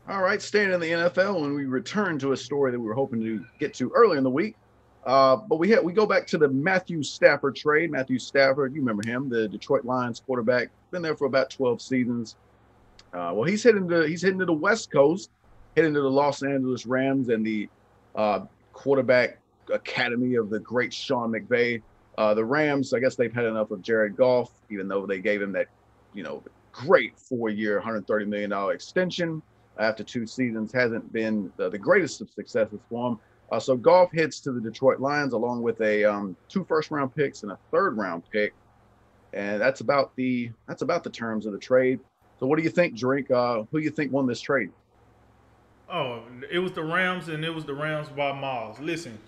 All right, staying in the NFL, when we return to a story that we were hoping to get to early in the week. But we go back to the Matthew Stafford trade. Matthew Stafford, you remember him, the Detroit Lions quarterback, been there for about 12 seasons. Well, he's heading to the West Coast, heading to the Los Angeles Rams and the uh, quarterback academy of the great Sean McVay. The Rams, I guess they've had enough of Jared Goff, even though they gave him that, great 4 year, $130 million extension after 2 seasons. Hasn't been the greatest of successes for him. So Goff heads to the Detroit Lions along with a two first round picks and a third round pick, and that's about the terms of the trade. So what do you think, Drink? Who do you think won this trade? Oh, it was the Rams, and it was the Rams by miles. Listen,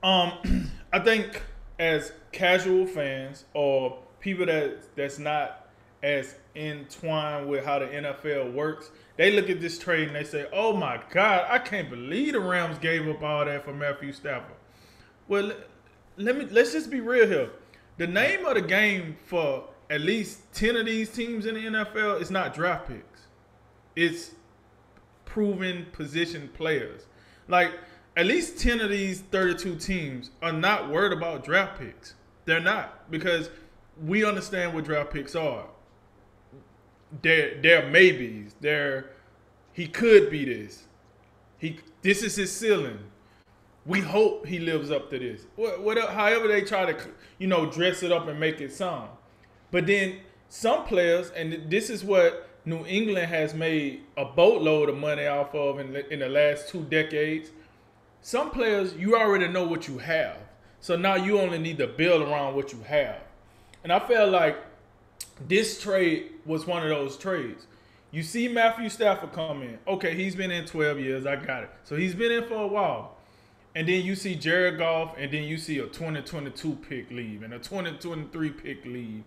I think as casual fans or people that's not as entwined with how the NFL works, they look at this trade and they say, "Oh my God, I can't believe the Rams gave up all that for Matthew Stafford." Well, let's just be real here. The name of the game for at least 10 of these teams in the NFL is not draft picks. It's proven position players. Like, at least 10 of these 32 teams are not worried about draft picks. They're not, because we understand what draft picks are. They're maybes. He could be this. This is his ceiling. We hope he lives up to this. However they try to, dress it up and make it sound. But then some players, and this is what New England has made a boatload of money off of in the last 2 decades. Some players, you already know what you have. So now you only need to build around what you have. And I felt like this trade was one of those trades. You see Matthew Stafford come in. Okay, he's been in 12 years. I got it. So he's been in for a while. And then you see Jared Goff, and then you see a 2022 pick leave and a 2023 pick leave.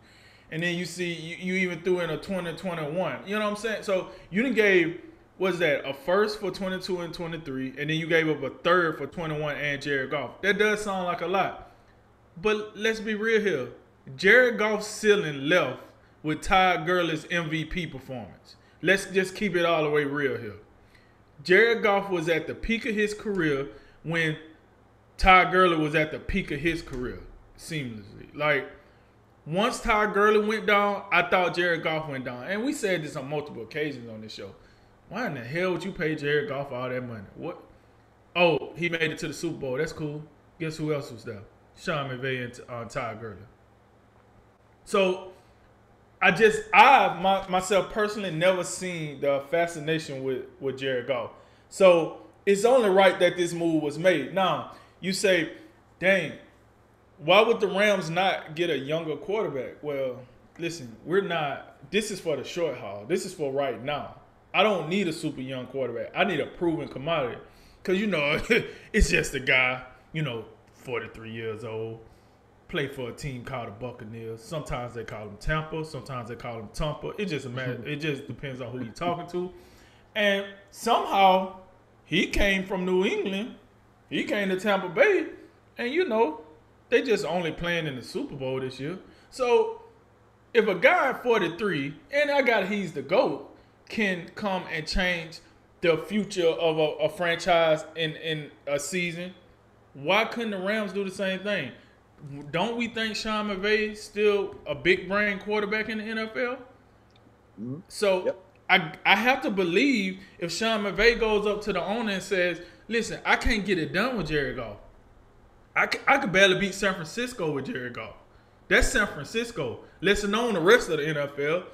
And then you see you even threw in a 2021. You know what I'm saying? So you done gave, what's that, a first for 22 and 23, and then you gave up a third for 21 and Jared Goff. That does sound like a lot. But let's be real here. Jared Goff's ceiling left with Ty Gurley's MVP performance. Let's just keep it all the way real here. Jared Goff was at the peak of his career when Ty Gurley was at the peak of his career, seamlessly. Like, once Ty Gurley went down, I thought Jared Goff went down. And we said this on multiple occasions on this show. Why in the hell would you pay Jared Goff all that money? What? Oh, he made it to the Super Bowl. That's cool. Guess who else was there? Sean McVay and Ty Gurley. So myself personally never seen the fascination with Jared Goff. So it's only right that this move was made. Now, you say, dang, why would the Rams not get a younger quarterback? Well, listen, this is for the short haul. This is for right now. I don't need a super young quarterback. I need a proven commodity. Because, it's just a guy, 43 years old, play for a team called the Buccaneers. Sometimes they call him Tampa. Sometimes they call him Tampa. It just depends on who you're talking to. And somehow he came from New England. He came to Tampa Bay. And, they just only playing in the Super Bowl this year. So if a guy at 43, and he's the GOAT, can come and change the future of a franchise in a season, why couldn't the Rams do the same thing? Don't we think Sean McVay is still a big brain quarterback in the NFL? Mm-hmm. So Yep. I have to believe if Sean McVay goes up to the owner and says, listen, I can't get it done with Jared Goff. I could barely beat San Francisco with Jared Goff. That's San Francisco. Let's alone the rest of the NFL.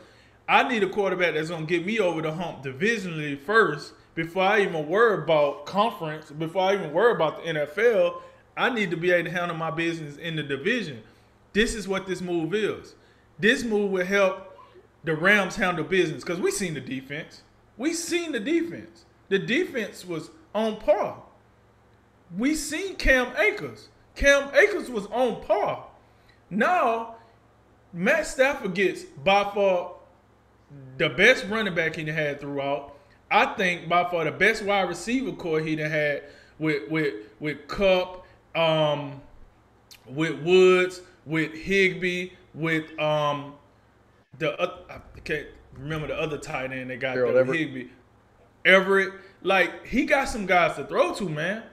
I need a quarterback that's going to get me over the hump divisionally first before I even worry about conference, before I even worry about the NFL. I need to be able to handle my business in the division. This is what this move is. This move will help the Rams handle business because we seen the defense. We seen the defense. The defense was on par. We seen Cam Akers. Cam Akers was on par. Now, Matt Stafford gets by far the best running back he had throughout. I think by far the best wide receiver core he had with Cup, with Woods, with Higbee, with I can't remember the other tight end they got Gerald there, Everett. Higbee. Everett. Like, he got some guys to throw to, man.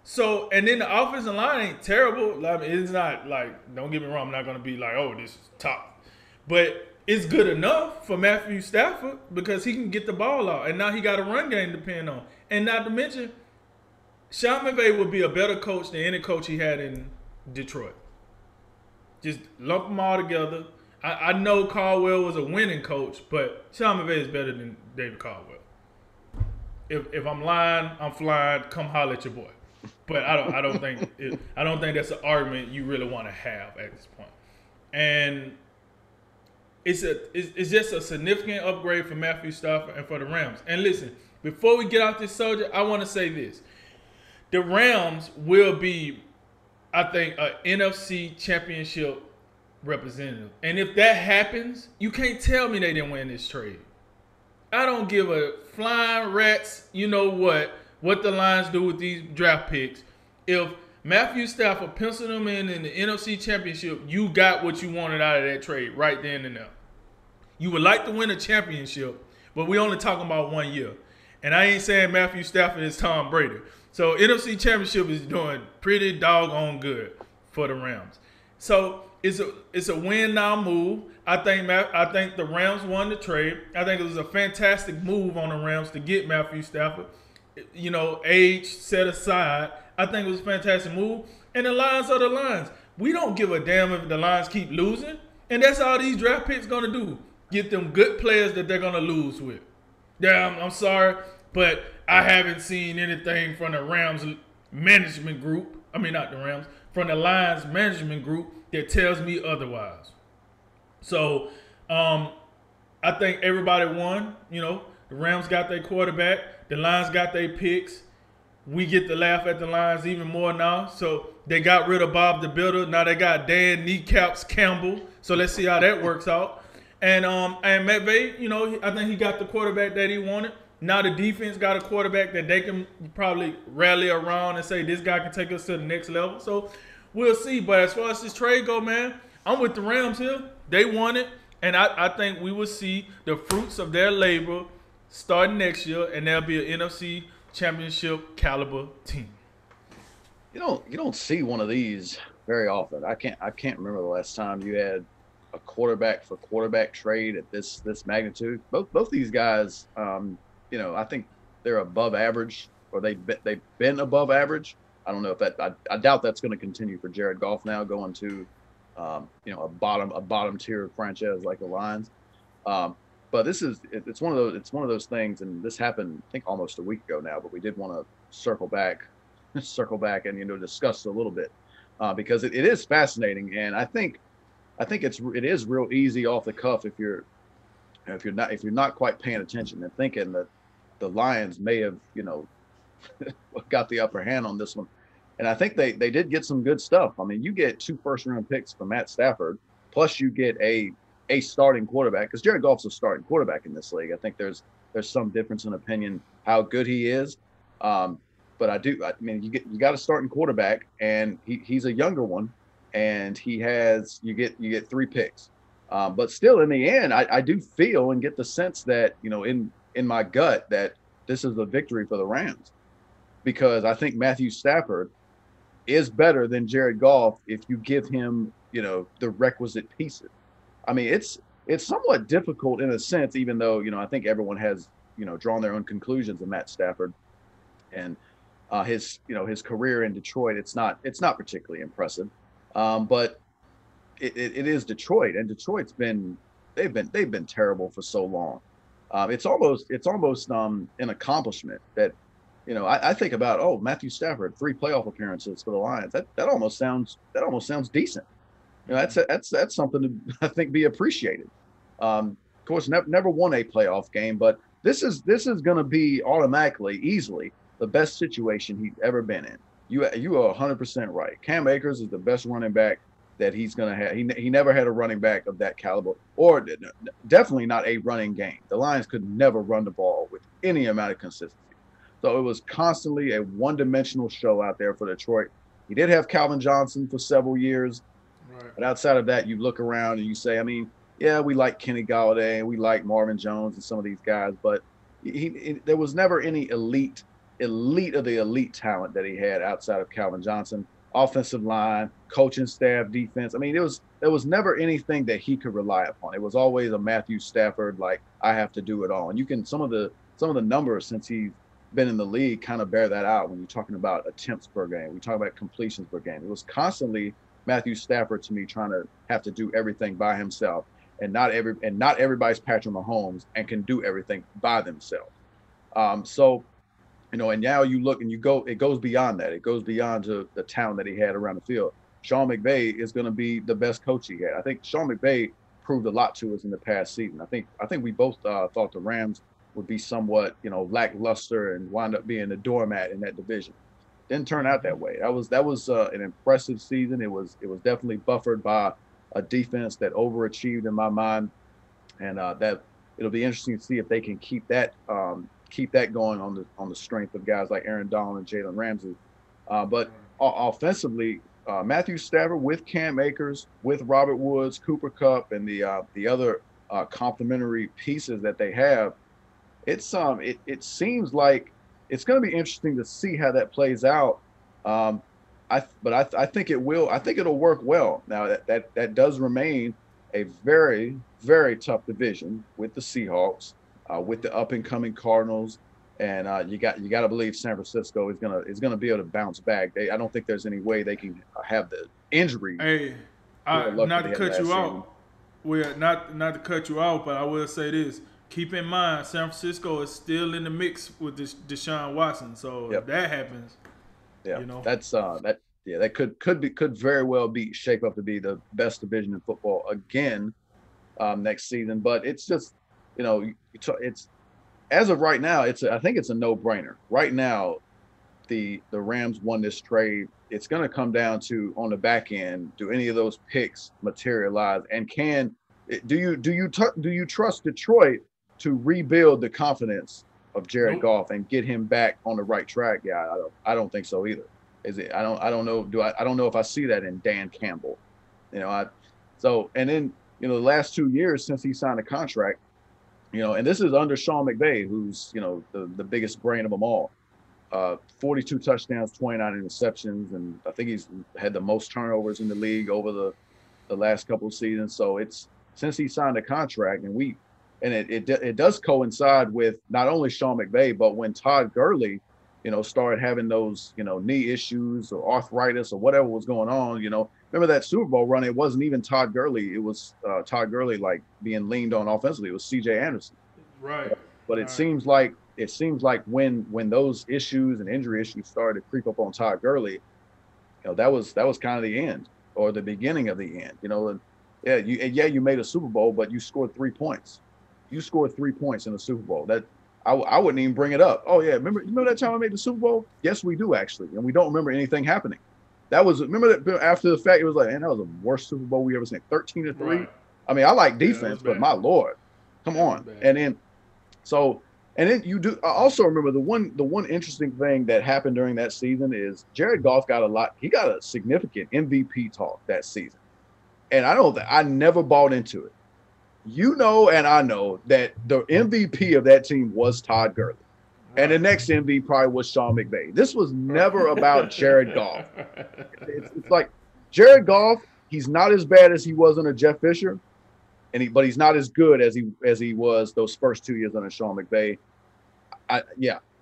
So, and then the offensive line ain't terrible. Like, it's not like, don't get me wrong, I'm not going to be like, oh, this is top. But it's good enough for Matthew Stafford because he can get the ball out. And now he got a run game to depend on. And not to mention, Sean McVay would be a better coach than any coach he had in Detroit. Just lump them all together. I know Caldwell was a winning coach, but Sean McVay is better than David Caldwell. If I'm lying, I'm flying. Come holler at your boy. But I don't think that's an argument you really want to have at this point. And it's just a significant upgrade for Matthew Stafford and for the Rams. And listen, before we get off this subject, I want to say this: the Rams will be, I think, an NFC Championship representative. And if that happens, you can't tell me they didn't win this trade. I don't give a flying rat's, you know what the Lions do with these draft picks. If Matthew Stafford penciled them in the NFC Championship, you got what you wanted out of that trade right then and there. You would like to win a championship, but we only talking about 1 year. And I ain't saying Matthew Stafford is Tom Brady. So NFC Championship is doing pretty doggone good for the Rams. So it's a win now move. I think the Rams won the trade. I think it was a fantastic move on the Rams to get Matthew Stafford. You know, age set aside, I think it was a fantastic move. And the Lions are the Lions. We don't give a damn if the Lions keep losing. And that's all these draft picks going to do. Get them good players that they're going to lose with. Yeah, I'm sorry, but I haven't seen anything from the Rams management group. I mean, not the Rams. From the Lions management group that tells me otherwise. So, I think everybody won. You know, the Rams got their quarterback. The Lions got their picks. We get to laugh at the Lions even more now. So, they got rid of Bob the Builder. Now they got Dan Kneecaps Campbell. So, let's see how that works out. And McVay, you know, I think he got the quarterback that he wanted. Now the defense got a quarterback that they can probably rally around and say, this guy can take us to the next level. So, we'll see. But as far as this trade go, man, I'm with the Rams here. They won it. And I think we will see the fruits of their labor starting next year, and there'll be an NFC Championship caliber team. You don't see one of these very often. I can't remember the last time you had a quarterback for quarterback trade at this magnitude. Both these guys, you know, I think they're above average, or they've been above average. I don't know if that. I doubt that's going to continue for Jared Goff now going to, you know, a bottom tier franchise like the Lions. But it's one of those things, and this happened I think almost a week ago now. But we did want to circle back, and, you know, discuss a little bit because it is fascinating, and I think it is real easy off the cuff if you're not quite paying attention and thinking that the Lions may have, you know, got the upper hand on this one. And I think they did get some good stuff. I mean, you get 2 first-round picks for Matt Stafford, plus you get a starting quarterback, because Jared Goff's a starting quarterback in this league. I think there's some difference in opinion how good he is. But I mean, you got a starting quarterback, and he's a younger one, and you get 3 picks. But still, in the end, I do feel and get the sense that, you know, in my gut, that this is a victory for the Rams, because I think Matthew Stafford is better than Jared Goff if you give him, you know, the requisite pieces. I mean, it's somewhat difficult in a sense, even though, you know, I think everyone has, you know, drawn their own conclusions of Matt Stafford and his career in Detroit. It's not particularly impressive, but it is Detroit, and Detroit's they've been terrible for so long. It's almost an accomplishment that, you know, I think about, Matthew Stafford, 3 playoff appearances for the Lions. That almost sounds decent. You know, that's something to, I think, be appreciated. Of course, never won a playoff game, but this is going to be automatically, easily the best situation he's ever been in. You are 100% right. Cam Akers is the best running back that he's going to have. He never had a running back of that caliber, or definitely not a running game. The Lions could never run the ball with any amount of consistency. So it was constantly a one-dimensional show out there for Detroit. He did have Calvin Johnson for several years. Right. But outside of that, you look around and you say, I mean, yeah, we like Kenny Galladay and we like Marvin Jones and some of these guys, but there was never any elite of the elite talent that he had outside of Calvin Johnson. Offensive line, coaching staff, defense. I mean, there was never anything that he could rely upon. It was always a Matthew Stafford, like, I have to do it all. And you can some of the numbers since he's been in the league kind of bear that out when you're talking about attempts per game. We talk about completions per game. It was constantly Matthew Stafford to me trying to have to do everything by himself, and not everybody's Patrick Mahomes and can do everything by themselves. So, and now you look and it goes beyond that. It goes beyond to the talent that he had around the field. Sean McVay is going to be the best coach he had. I think Sean McVay proved a lot to us in the past season. I think we both thought the Rams would be somewhat, lackluster and wind up being the doormat in that division. Didn't turn out that way. That was an impressive season. It was definitely buffered by a defense that overachieved in my mind, and that it'll be interesting to see if they can keep that going on the strength of guys like Aaron Donald and Jalen Ramsey. But offensively, Matthew Stafford with Cam Akers, with Robert Woods, Cooper Kupp, and the other complementary pieces that they have, it seems like it's going to be interesting to see how that plays out. I think it will. I think it'll work well. Now that does remain a very, very tough division with the Seahawks, with the up and coming Cardinals, and you got to believe San Francisco is gonna be able to bounce back. I don't think there's any way they can have the injury. Hey, not to cut you out. Not to cut you out, but I will say this. Keep in mind, San Francisco is still in the mix with this Deshaun Watson. So if that happens, that's that could very well shape up to be the best division in football again next season. But it's just, it's as of right now, I think it's a no-brainer. Right now, the Rams won this trade. It's going to come down to, on the back end, do any of those picks materialize, and do you trust Detroit to rebuild the confidence of Jared Goff and get him back on the right track? Yeah, I don't think so either. I don't know. I don't know if I see that in Dan Campbell. And then the last 2 years since he signed a contract, and this is under Sean McVay, who's the biggest brain of them all. 42 touchdowns, 29 interceptions, and I think he's had the most turnovers in the league over the last couple of seasons. So it's since he signed a contract, and it does coincide with not only Sean McVay, but when Todd Gurley, started having those, knee issues or arthritis or whatever was going on. Remember that Super Bowl run? It wasn't even Todd Gurley. It was Todd Gurley like being leaned on offensively. It was C.J. Anderson. Right. But it seems like when those issues and injury issues started to creep up on Todd Gurley, that was kind of the end, or the beginning of the end. You made a Super Bowl, but you scored 3 points. You scored 3 points in the Super Bowl. That I wouldn't even bring it up. Oh yeah, remember that time I made the Super Bowl? Yes, we do actually, and we don't remember anything happening. Remember that after the fact, it was like, and that was the worst Super Bowl we ever seen. 13-3. Right. I mean, I like defense, but my Lord, come on. And then you do. I also remember the one interesting thing that happened during that season is Jared Goff he got a significant MVP talk that season, and I never bought into it. And I know that the MVP of that team was Todd Gurley. And the next MVP probably was Sean McVay. This was never about Jared Goff. It's like Jared Goff, he's not as bad as he was under Jeff Fisher, but he's not as good as he was those first 2 years under Sean McVay.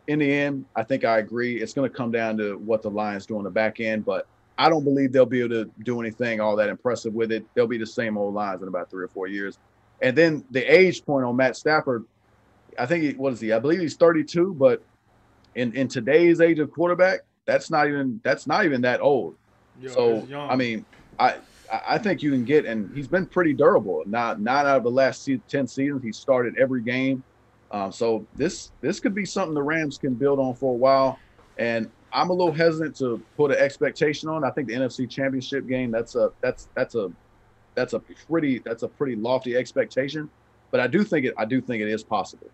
In the end, I think I agree. It's going to come down to what the Lions do on the back end, but I don't believe they'll be able to do anything all that impressive with it. They'll be the same old Lions in about 3 or 4 years. And then the age point on Matt Stafford, I think I believe he's 32, but in today's age of quarterback, that's not even that old. So I mean, I think you can get, and he's been pretty durable. Now, 9 out of the last 10 seasons, he started every game. So this could be something the Rams can build on for a while. And I'm a little hesitant to put an expectation on. I think the NFC Championship game, that's a pretty lofty expectation, but I do think it is possible.